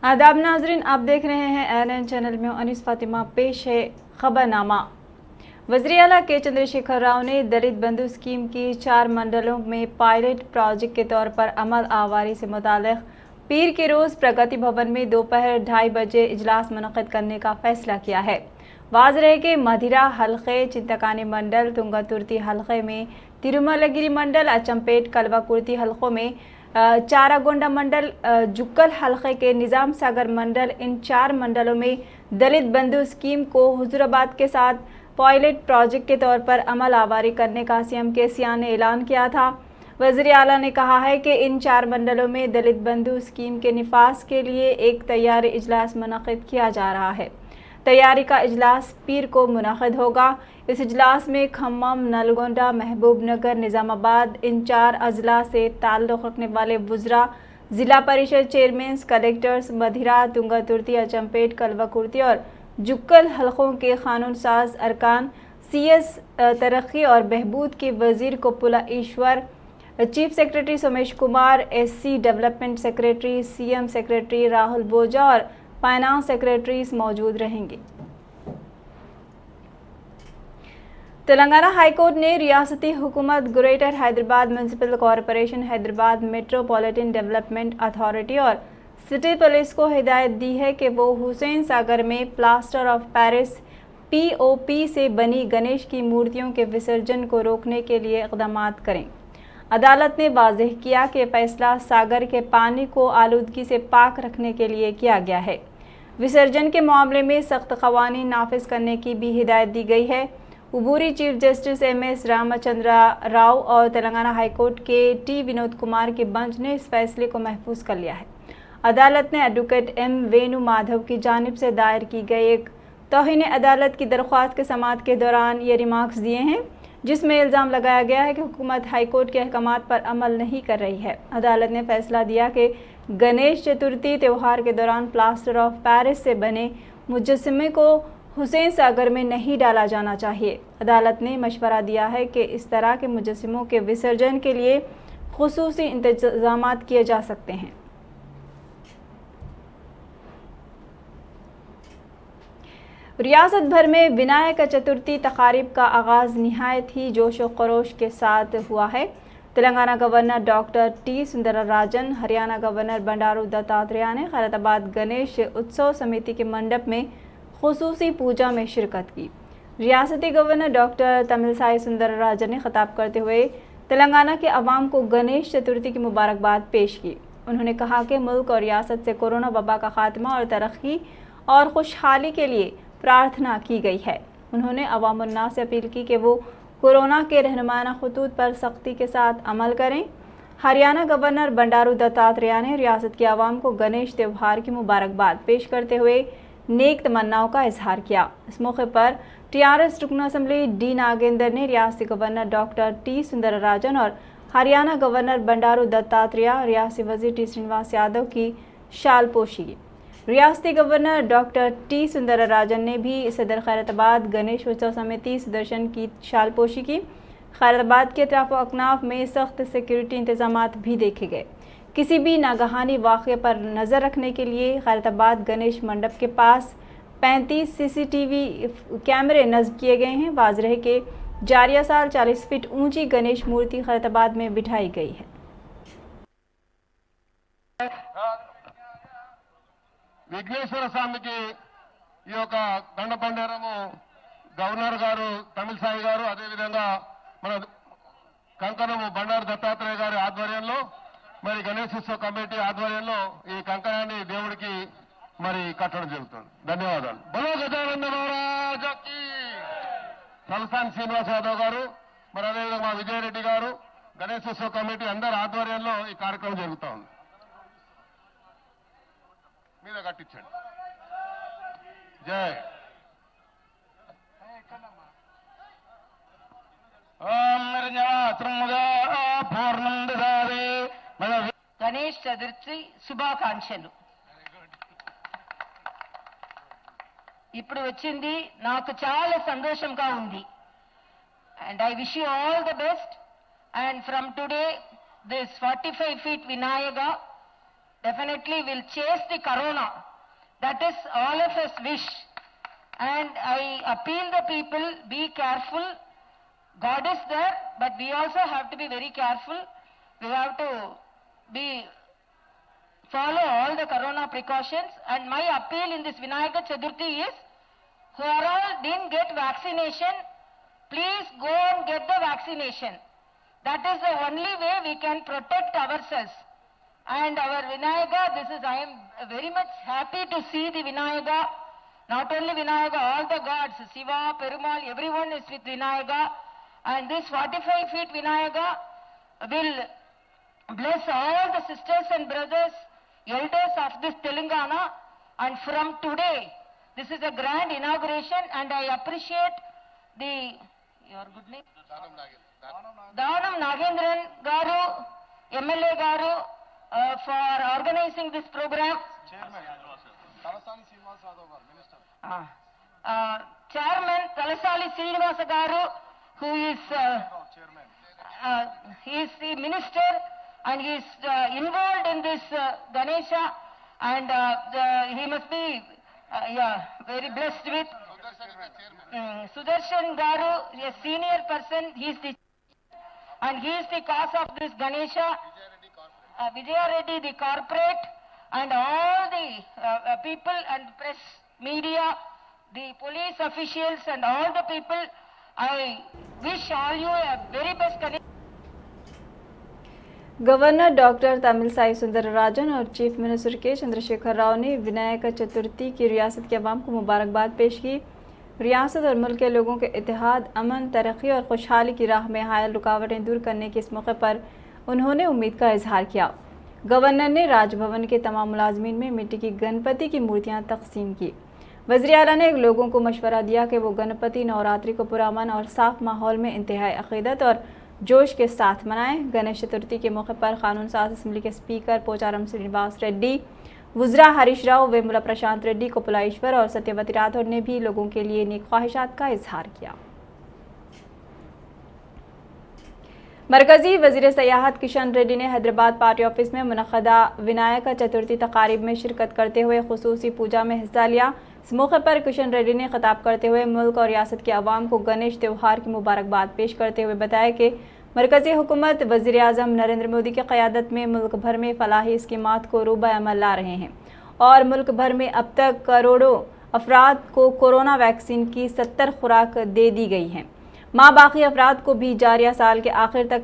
आदाब नाजरीन, आप देख रहे हैं ANN चैनल में अनीस फातिमा। पेश है खबरनामा। वज़ीर आला के चंद्रशेखर राव ने दलित बंधु स्कीम की 4 मंडलों में पायलट प्रोजेक्ट के तौर पर अमल आवारी से मुताल्लिक़ पीर के रोज़ प्रगति भवन में दोपहर 2:30 बजे इजलास मुनक़्क़िद करने का फैसला किया है। वाज़ है कि मधिरा हल्के, चिंतकानी मंडल, तुंगतुर्ती हल्के में, तिरुमलगिरी मंडल, अचंपेट कलवाकुर्ती हल्कों में, चारागोंडा मंडल, जुक्कल हल्के के निज़ाम सागर मंडल, इन 4 मंडलों में दलित बंधु स्कीम को हुजूराबाद के साथ पायलट प्रोजेक्ट के तौर पर अमल आवारी करने का सीएम KCR ने ऐलान किया था। वज़ीर आला ने कहा है कि इन 4 मंडलों में दलित बंधु स्कीम के निफाज के लिए एक तैयारी इजलास मुनक़्क़िद किया जा रहा है। तैयारी का इजलास पीर को मुनक़्क़िद होगा। इस इजलास में खम्मम, नलगोंडा, महबूबनगर, निज़ामाबाद, इन 4 अजला से ताल्लुक़ रखने वाले वुज़रा, ज़िला परिषद चेयरमैन, कलेक्टर्स, मधिरा, तुंगतुर्ती, अचंपेट, कलवाकुर्ती और जुक्कल हल्कों के कानून साज अरकान, CS तरक्की और बहबूद के वज़ीर Koppula Eshwar, chief secretary Somesh Kumar, SC development secretary, CM secretary Rahul Bojja और फाइनेंस सेक्रेटरीज मौजूद रहेंगे। तेलंगाना हाईकोर्ट ने रियासती हुकूमत, greater Hyderabad municipal corporation, Hyderabad metropolitan development authority और सिटी पुलिस को हिदायत दी है कि वो हुसैन सागर में प्लास्टर ऑफ पेरिस POP से बनी गणेश की मूर्तियों के विसर्जन को रोकने के लिए इक़दाम करें। अदालत ने वाज़ेह किया कि फैसला सागर के पानी को आलूदगी से पाक रखने के लिए किया गया है। विसर्जन के मामले में सख्त क़वानीन नाफिज करने की भी हिदायत दी गई है। उबूरी chief justice MS Ramachandra Rao और तेलंगाना हाईकोर्ट के T विनोद कुमार के बेंच ने इस फैसले को महफूज कर लिया है। अदालत ने एडवोकेट M वेणु माधव की जानिब से दायर की गई एक तौहीन अदालत की दरख्वास्त के समाअत के दौरान ये रिमार्क्स दिए हैं, जिसमें इल्ज़ाम लगाया गया है कि हुकूमत हाईकोर्ट के अहकामात पर अमल नहीं कर रही है। अदालत ने फैसला दिया कि गणेश चतुर्थी त्यौहार के दौरान प्लास्टर ऑफ पेरिस से बने मुजस्समे को हुसैन सागर में नहीं डाला जाना चाहिए। अदालत ने मशवरा दिया है कि इस तरह के मुजस्समों के विसर्जन के लिए खुसूसी इंतजामात किए जा सकते हैं। रियासत भर में विनायक चतुर्थी तकारीब का आगाज़ निहायत ही जोश व खरोश के साथ हुआ है। Telangana governor doctor T Soundararajan, Haryana governor Bandaru Dattatreya ने खैरताबाद गणेश उत्सव समिति के मंडप में खुसूसी पूजा में शिरकत की। रियासती गवर्नर डॉक्टर तमिलसाई सुंदरराजन ने खिताब करते हुए तेलंगाना के अवाम को गणेश चतुर्थी की मुबारकबाद पेश की। उन्होंने कहा कि मुल्क और रियासत से कोरोना वबा का खात्मा और तरक्की और खुशहाली के लिए प्रार्थना की गई है। उन्होंने अवाम उन्नास से अपील की कि वो कोरोना के रहनुमाना खतूत पर सख्ती के साथ अमल करें। हरियाणा गवर्नर बंडारू दत्तात्रेय ने रियासत के अवाम को गणेश त्यौहार की मुबारकबाद पेश करते हुए नेक तमन्नाओं का इजहार किया। इस मौके पर TRS रुकन असम्बली D नागेंद्र ने रियासती गवर्नर डॉक्टर T सुंदरराजन और हरियाणा गवर्नर बंडारू दत्तात्रेय, रियासती वजीर T श्रीनिवास यादव की शालपोशी की। रियासती गवर्नर डॉक्टर T सुंदरराजन ने भी सदर खैरताबाद गणेश उत्सव समिति सुदर्शन की शालपोशी की। खैरताबाद के अतराफ अकनाफ में सख्त सिक्योरिटी इंतजामात भी देखे गए। किसी भी नागहानी वाक़े पर नज़र रखने के लिए खैरताबाद गणेश मंडप के पास 35 CCTV कैमरे नस्ब किए गए हैं। वाज़ है कि जारिया साल 40 फीट ऊंची गणेश मूर्ति खैरताबाद में बिठाई गई है। విఘ్నేశ్వర స్వామికి ఈ యొక్క దండపండరము గవర్నర్ గారు తమిళసాయి గారు, అదేవిధంగా మన కంకణము బండారు దత్తాత్రేయ గారి ఆధ్వర్యంలో, మరి గణేశోత్సవ కమిటీ ఆధ్వర్యంలో ఈ కంకణాన్ని దేవుడికి మరి కట్టడం జరుగుతుంది. ధన్యవాదాలు. బలో గజానంద మహారాజకి. తలసాని శ్రీనివాస్ యాదవ్ గారు, మరి అదేవిధంగా మా విజయరెడ్డి గారు, గణేశోత్సవ కమిటీ అందరి ఆధ్వర్యంలో ఈ కార్యక్రమం జరుగుతూ ఉంది. మీద కట్టించండి. జై గణేష్ చతుర్థి శుభాకాంక్షలు. ఇప్పుడు వచ్చింది, నాకు చాలా సంతోషంగా ఉంది. And I wish you all the best. And from today this 45 feet Vinayaka definitely will chase the corona. That is all of us wish. And I appeal the people, be careful. God is there, but we also have to be very careful. We have to follow all the corona precautions. And my appeal in this Vinayaka Chaturthi is, who are all didn't get vaccination, please go and get the vaccination. That is the only way we can protect ourselves. And our Vinayaka, I am very much happy to see the Vinayaka. Not only Vinayaka, all the gods, Shiva, Perumal, everyone is with Vinayaka. And this 45 feet Vinayaka will bless all the sisters and brothers, elders of this Telangana. And from today, this is a grand inauguration, and I appreciate your good name? Danam Nagendran Garu, MLA Garu, for organizing this program. Chairman Talasali Srinivasa Garu, who is he is the minister, and he is involved in this Ganesha, and he must be very blessed with Sudarshan Garu, a senior person. He is the cause of this Ganesha. Vijaya Reddy, the corporate, and all the people and press, media, the police officials, and all the people. I wish all you a very best Ganesha. Governor doctor Tamilisai Soundararajan और chief minister के चंद्रशेखर राव ने विनायक चतुर्थी की रियासत के अवाम को मुबारकबाद पेश की। रियासत और मुल्क के लोगों के इत्तेहाद, अमन, तरक्की और खुशहाली की राह में हायल रुकावटें दूर करने के इस मौके पर उन्होंने उम्मीद का इजहार किया। गवर्नर ने राजभवन के तमाम मुलाजमीन में मिट्टी की गणपति की मूर्तियां तकसीम की। वज़ीर आला ने लोगों को मशवरा दिया कि वो गणपति नवरात्रि को पुरअमन और साफ माहौल में इंतहाई अक़ीदत और जोश के साथ मनाएं। गणेश चतुर्थी के मौके पर कानून साज असम्बली के स्पीकर पोचारम श्रीनिवास रेड्डी, वुज़रा हरीश राव, वेमुला प्रशांत रेड्डी, कोपुला ईश्वर और सत्यवती राठौर ने भी लोगों के लिए नेक ख्वाहिशात का इजहार किया। मरकजी वज़ीर सयाहत किशन रेड्डी ने हैदराबाद पार्टी ऑफिस में मुनक़दा विनायक चतुर्थी तकारीब में शिरकत करते हुए खुसूसी पूजा में हिस्सा लिया। इस मौके पर किशन रेड्डी ने खिताब करते हुए मुल्क और रियासत के अवाम को गणेश त्यौहार की मुबारकबाद पेश करते हुए बताया कि मरकजी हुकूमत वज़ीर आज़म नरेंद्र मोदी की क़यादत में मुल्क भर में फलाही स्कीमात को रूबे अमल ला रहे हैं और मुल्क भर में अब तक करोड़ों अफराद को कोरोना वैक्सीन की 70 खुराक दे दी गई हैं। बाकी अफराद को भी जारिया साल के आखिर तक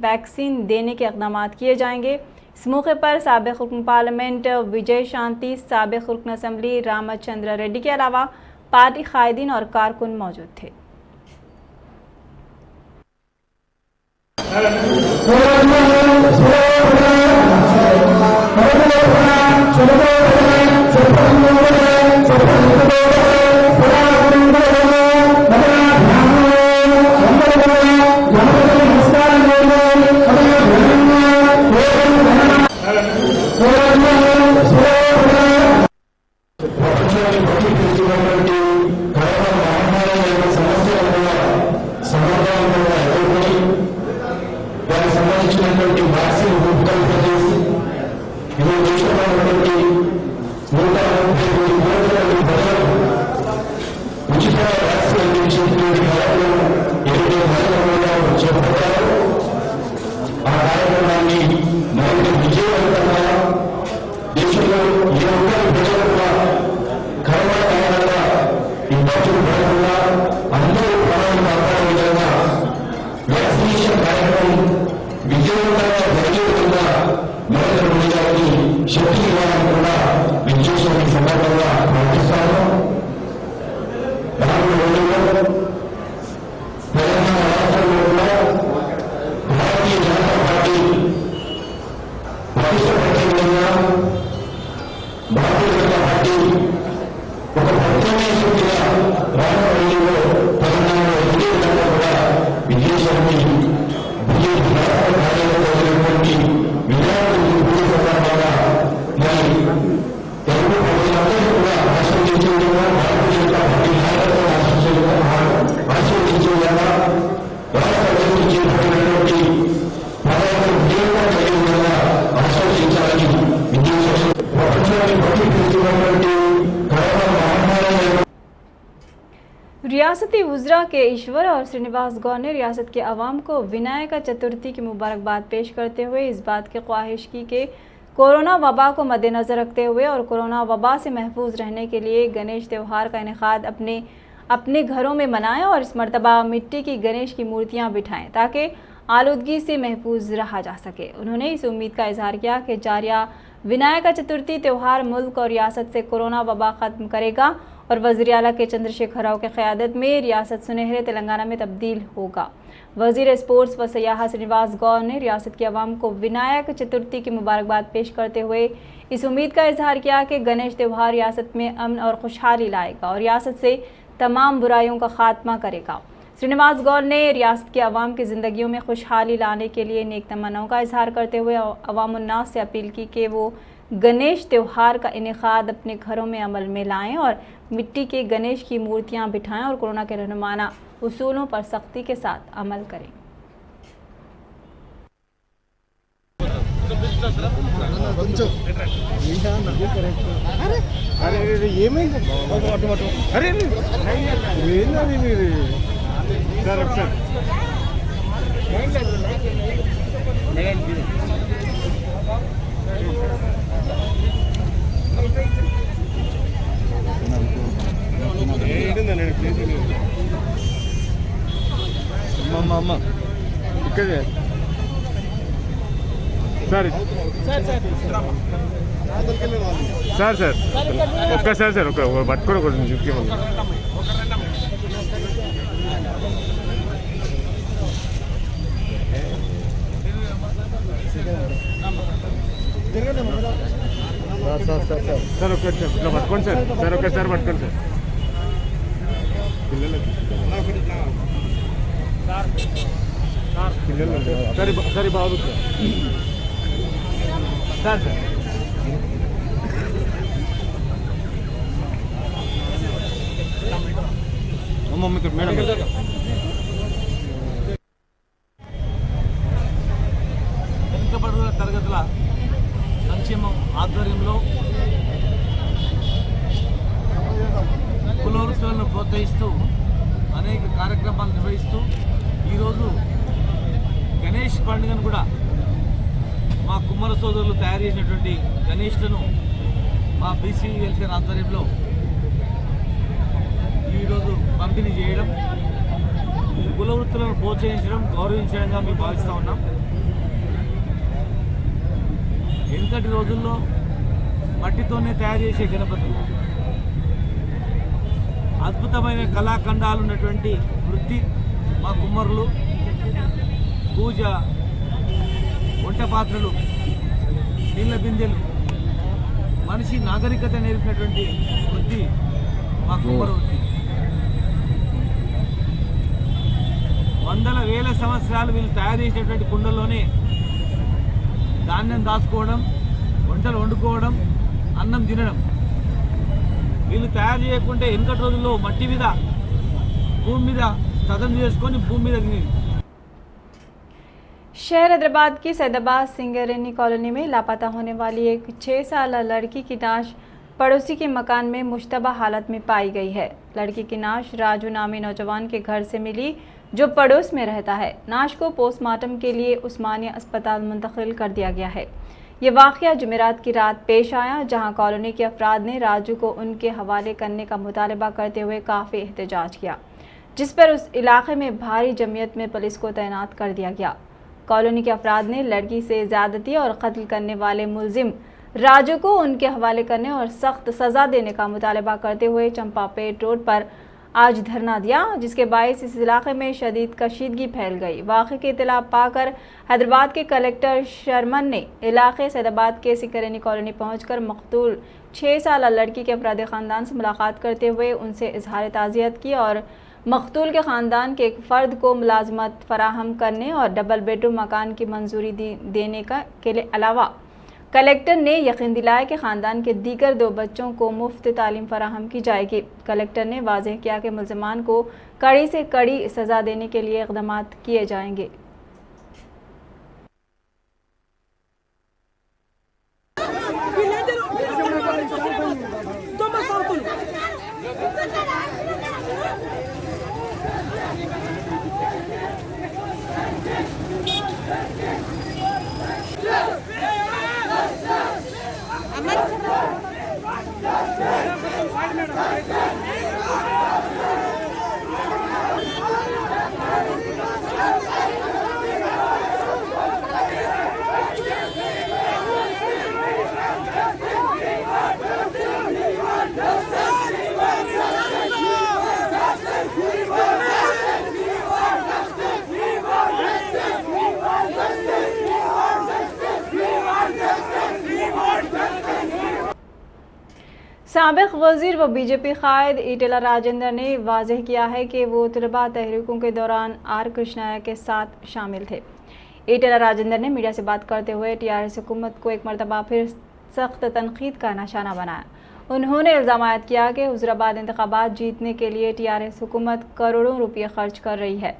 वैक्सीन देने के इक़दाम किए जाएंगे। इस मौके पर साबिक़ रुकन पार्लियामेंट विजय शांति, साबिक़ रुकन असम्बली रामचंद्र रेड्डी के अलावा पार्टी कायदीन और कारकुन मौजूद थे। విజయ रियासती वुज़रा के ईश्वर और श्रीनिवास गौर ने रियासत के अवाम को विनायक चतुर्थी की मुबारकबाद पेश करते हुए इस बात की ख्वाहिश की कि कोरोना वबा को मद्देनज़र रखते हुए और कोरोना वबा से महफूज रहने के लिए गणेश त्यौहार का इनेकाद अपने घरों में मनाएं और इस मरतबा मिट्टी की गणेश की मूर्तियां बिठाएं ताकि आलूदगी से महफूज रहा जा सके। उन्होंने इस उम्मीद का इजहार किया कि जारिया विनायक चतुर्थी त्यौहार मुल्क और रियासत से कोरोना वबा ख़त्म करेगा और वज़ीर आला के चंद्रशेखर राव की क़यादत में रियासत सुनहरे तेलंगाना में तब्दील होगा। वज़ीर स्पोर्ट्स व सयाहत श्रीनिवास गौर ने रियासत के अवाम को विनायक चतुर्थी की मुबारकबाद पेश करते हुए इस उम्मीद का इजहार किया कि गणेश त्यौहार रियासत में अमन और खुशहाली लाएगा और रियासत से तमाम बुराइयों का खात्मा करेगा। श्रीनिवास गौर ने रियासत के अवाम की ज़िंदगियों में खुशहाली लाने के लिए नेक तमन्नाओं का इजहार करते हुए अवामुन्नास से अपील की कि वो गणेश त्यौहार का इनेकाद अपने घरों में अमल में लाएं और मिट्टी के गणेश की मूर्तियां बिठाएं और कोरोना के रहनुमाना उसूलों पर सख्ती के साथ अमल करें। అమ్మ ఇక్కడే సార్ సార్ సార్ ఒక్కసారి సార్ ఒక పట్టుకొని ఒక చూపించమని సార్ ఒక్క ఇట్లా పట్టుకోండి సార్ సార్ ఒక్కసారి పట్టుకోండి సార్ పిల్లలు సరే సరే బాబు సార్ సార్ మేడం వెనుకబడిన తరగతుల సంక్షేమం ఆధ్వర్యంలో కులవృత్తులను ప్రోత్సహిస్తూ అనేక కార్యక్రమాలు నిర్వహిస్తూ ఈరోజు గణేష్ పండుగను కూడా మా కుమ్మర సోదరులు తయారు చేసినటువంటి గణేష్లను మా బీసీ వెల్ఫేర్ ఆధ్వర్యంలో ఈరోజు పంపిణీ చేయడం కులవృత్తులను ప్రోత్సహించడం గౌరవించడంగా మేము భావిస్తూ ఉన్నాం. వెనుకటి రోజుల్లో మట్టితోనే తయారు చేసే గణపతులు అద్భుతమైన కళాఖండాలు ఉన్నటువంటి వృత్తి మా కుమ్మరులు. పూజ, వంట పాత్రలు, నీళ్ళ బిందెలు, మనిషి నాగరికత నేర్పినటువంటి వృత్తి మా కుమ్మరు వృత్తి. వందల వేల సంవత్సరాలు వీళ్ళు తయారు చేసినటువంటి కుండల్లోనే ధాన్యం దాచుకోవడం, వంటలు వండుకోవడం, అన్నం తినడం. వీళ్ళు తయారు చేయకుంటే వెనుకటి రోజుల్లో మట్టి మీద భూమి మీద సదం చేసుకొని భూమి మీద తినేది. शहर हैदराबाद की सैदाबाद सिंगरेनी कॉलोनी में लापता होने वाली एक 6 साल लड़की की नाश पड़ोसी के मकान में मुश्तबा हालत में पाई गई है। लड़की की नाश राजू नामी नौजवान के घर से मिली जो पड़ोस में रहता है। नाश को पोस्टमार्टम के लिए उस्मानिया अस्पताल मुंतकिल कर दिया गया है। ये वाक़या जुमेरात की रात पेश आया जहां कॉलोनी के अफराद ने राजू को उनके हवाले करने का मुतालबा करते हुए काफ़ी एहतजाज किया, जिस पर उस इलाके में भारी जमयत में पुलिस को तैनात कर दिया गया। कॉलोनी के अफराद ने लड़की से ज़्यादती और कत्ल करने वाले मुलजिम राजू को उनके हवाले करने और सख्त सज़ा देने का मुतालबा करते हुए चंपापेट रोड पर आज धरना दिया, जिसके बायस इस इलाके में शदीद कशीदगी फैल गई। वाक़े की इत्तला पाकर हैदराबाद के कलेक्टर शर्मन ने इलाके सैदाबाद के सिंगरेनी कॉलोनी पहुंचकर मकतूल 6 साल लड़की के अफराद ख़ानदान से मुलाकात करते हुए उनसे इजहार ताज़ियत की और मकतूल के ख़ानदान के एक फ़र्द को मुलाजमत फराहम करने और डबल बेडरूम मकान की मंजूरी देने के अलावा कलेक्टर ने यकीन दिलाया कि ख़ानदान के दीगर 2 बच्चों को मुफ्त तालीम फराहम की जाएगी। कलेक्टर ने वाज़ेह किया कि मुल्ज़िमान को कड़ी से कड़ी सज़ा देने के लिए इक़दाम किए जाएंगे। साबिक वजीर व बीजेपी कायद ईटेला राजेंद्र ने वाज़ेह किया है कि वो तलबा तहरीकों के दौरान आर कृष्णा के साथ शामिल थे। ईटेला राजेंद्र ने मीडिया से बात करते हुए टीआरएस हुकूमत को एक मरतबा फिर सख्त तनकीद का निशाना बनाया। उन्होंने इल्ज़ाम आयद किया कि हुज़राबाद इंतखाबात जीतने के लिए टीआरएस हुकूमत करोड़ों रुपये खर्च कर रही है।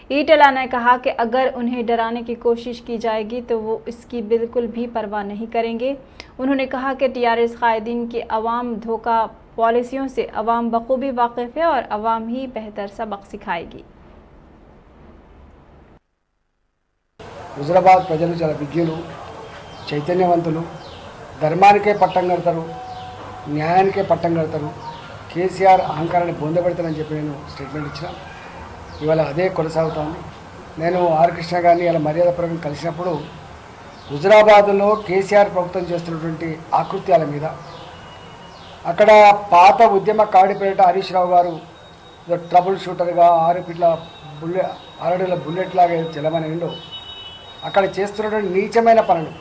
ईटेला ने कहा कि अगर उन्हें डराने की कोशिश की जाएगी तो वो इसकी बिल्कुल भी परवाह नहीं करेंगे। उन्होंने कहा कि टीआरएस कायदीन की अवाम धोखा पॉलिसियों से अवाम बखूबी वाकिफ़ है और अवाम ही बेहतर सबक सिखाएगी। హుజరాబాద్ ప్రజలు చాలా విజ్ఞులు, చైతన్యవంతులు, ధర్మానికే పట్టం కడతారు, న్యాయానికే పట్టం కడతారు. కేసీఆర్ అహంకారాన్ని బొందబెడతారని చెప్పి నేను స్టేట్మెంట్ ఇచ్చిన. ఇవాళ అదే కొనసాగుతోంది. నేను ఆర్ కృష్ణ గారిని ఇలా మర్యాదపూర్వకంగా కలిసినప్పుడు హుజరాబాద్లో కేసీఆర్ ప్రభుత్వం చేస్తున్నటువంటి ఆకృత్యాల మీద, అక్కడ పాత ఉద్యమ కాడిపేట హరీష్ రావు గారు ట్రబుల్ షూటర్గా 6 ఫీట్ల బుల్లెట్ లాగా చెలమనిండో అక్కడ చేస్తున్నటువంటి నీచమైన పనులు,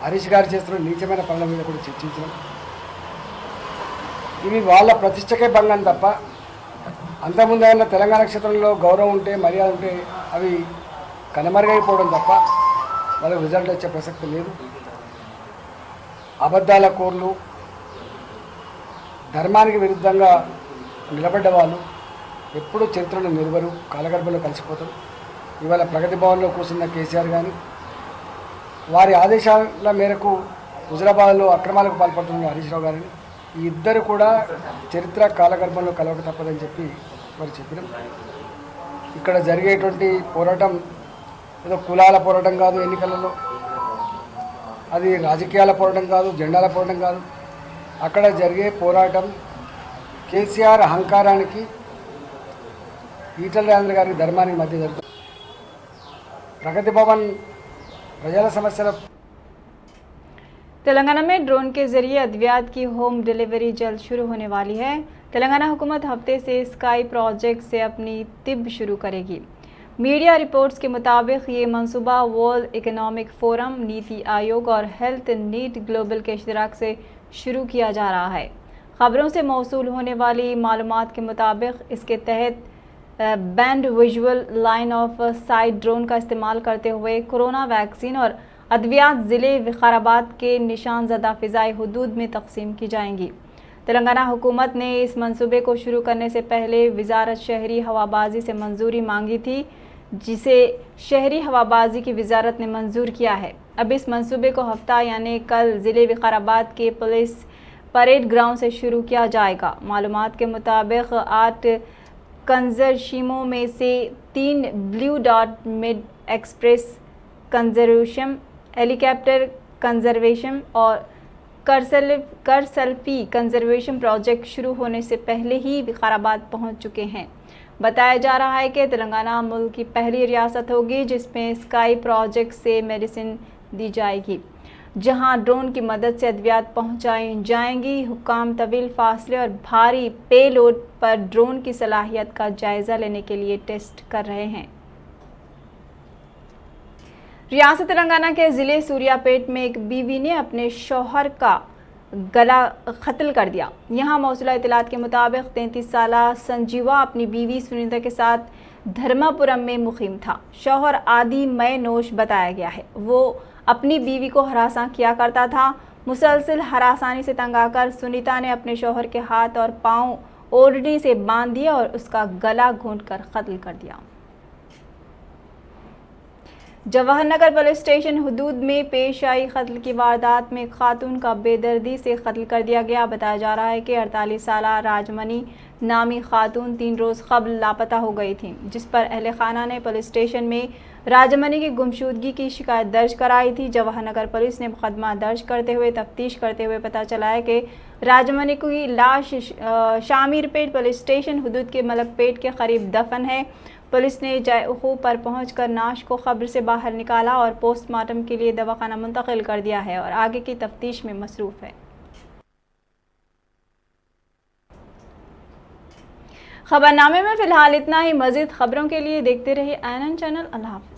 హరీష్ గారు చేస్తున్న నీచమైన పనుల మీద కూడా చర్చించడం, ఇవి వాళ్ళ ప్రతిష్టకే భంగం తప్ప అంతకుముందు ఏమన్నా తెలంగాణ క్షేత్రంలో గౌరవం ఉంటే మర్యాద ఉంటే అవి కనుమరుగైపోవడం తప్ప వాళ్ళకి రిజల్ట్ వచ్చే ప్రసక్తి లేదు. అబద్ధాల కోర్లు, ధర్మానికి విరుద్ధంగా నిలబడ్డ వాళ్ళు ఎప్పుడూ చరిత్రలో నిలవరు, కాలగర్భంలో కలిసిపోతారు. ఇవాళ ప్రగతి భవన్లో కూర్చున్న కేసీఆర్ కానీ వారి ఆదేశాల మేరకు హుజరాబాద్లో అక్రమాలకు పాల్పడుతున్న హరీష్ రావు గారిని ఈ ఇద్దరు కూడా చరిత్ర కాలగర్భంలో కలవక తప్పదని చెప్పి వారు చెప్పినాం. ఇక్కడ జరిగేటువంటి పోరాటం ఏదో కులాల పోరాటం కాదు, ఎన్నికలలో అది రాజకీయాల పోరాటం కాదు, జెండాల పోరాటం కాదు. అక్కడ జరిగే పోరాటం కేసీఆర్ అహంకారానికి, ఈటల రాజేంద్ర గారి ధర్మానికి మధ్య జరుగుతుంది. प्रगति भवन प्रजा समस्या। तेलंगाना में ड्रोन के जरिए अद्वियात की होम डिलीवरी जल्द शुरू होने वाली है। तेलंगाना हुकूमत हफ्ते से स्काई प्रोजेक्ट से अपनी तिब शुरू करेगी। मीडिया रिपोर्ट्स के मुताबिक ये मंसूबा world economic forum, NITI Aayog और हेल्थ नीड ग्लोबल के इश्तराक से शुरू किया जा रहा है। खबरों से मौसूल होने वाली मालूमात के मुताबिक इसके तहत band visual line of site drone का इस्तेमाल करते हुए कोरोना वैक्सीन और अद्वियात ज़िले विकाराबाद के निशान ज़दा फ़िज़ाई हुदूद में तकसीम की जाएंगी। तेलंगाना हुकूमत ने इस मंसूबे को शुरू करने से पहले वजारत शहरी हवाबाजी से मंजूरी मांगी थी, जिसे शहरी हवाबाजी की वजारत ने मंजूर किया है। अब इस मंसूबे को हफ्ता यानी कल ज़िले विकाराबाद के पुलिस परेड ग्राउंड से शुरू किया जाएगा। मालूमात के मुताबिक 8 कंजरशीमों में से 3 blue dot mid express conservation, helicopter conservation और करसल्फी कंजर्वेशन प्रोजेक्ट शुरू होने से पहले ही विकाराबाद पहुंच चुके हैं। बताया जा रहा है कि तेलंगाना मुल्क की पहली रियासत होगी जिसमें स्काई प्रोजेक्ट से मेडिसिन दी जाएगी, जहां ड्रोन की मदद से अद्वियात पहुंचाई जाएंगी। हुक्काम तवील फासले और भारी पेलोड पर ड्रोन की सलाहियत का जायज़ा लेने के लिए टेस्ट कर रहे हैं। रियासत तेलंगाना के ज़िले सूर्यापेट में एक बीवी ने अपने शौहर का गला क़त्ल कर दिया। यहाँ मौसूला इतलात के मुताबिक 33 साला संजीवा अपनी बीवी सुनीता के साथ धर्मापुरम में मुक़ीम था। शौहर आदि मय नोश बताया गया है। वो अपनी बीवी को हरासा किया करता था। मुसलसल हरासानी से तंग आकर सुनीता ने अपने शौहर के हाथ और पांव ओढ़नी से बांध दिया और उसका गला घोंटकर कत्ल कर दिया। जवाहर नगर पुलिस स्टेशन हुदूद में पेश आई कत्ल की वारदात में खातून का बेदर्दी से कत्ल कर दिया गया। बताया जा रहा है कि 48 साल राजमनी नामी खातून 3 रोज़ कबल लापता हो गई थी, जिस पर अहले खाना ने पुलिस स्टेशन में राजमनी की गुमशुदगी की शिकायत दर्ज कराई थी। जवाहर नगर पुलिस ने मुकदमा दर्ज करते हुए तफ्तीश करते हुए पता चला है कि राजमनी की लाश शामीरपेट पुलिस स्टेशन हुदूद के मलकपेट के करीब दफन है। पुलिस ने जाए पर पहुंचकर नाश को कब्र से बाहर निकाला और पोस्टमार्टम के लिए दवाखाना मुंतकिल कर दिया है और आगे की तफ्तीश में मसरूफ़ है। खबरनामे में फ़िलहाल इतना ही। मज़ीद खबरों के लिए देखते रहिए INN चैनल। अल्लाह हाफ़िज़।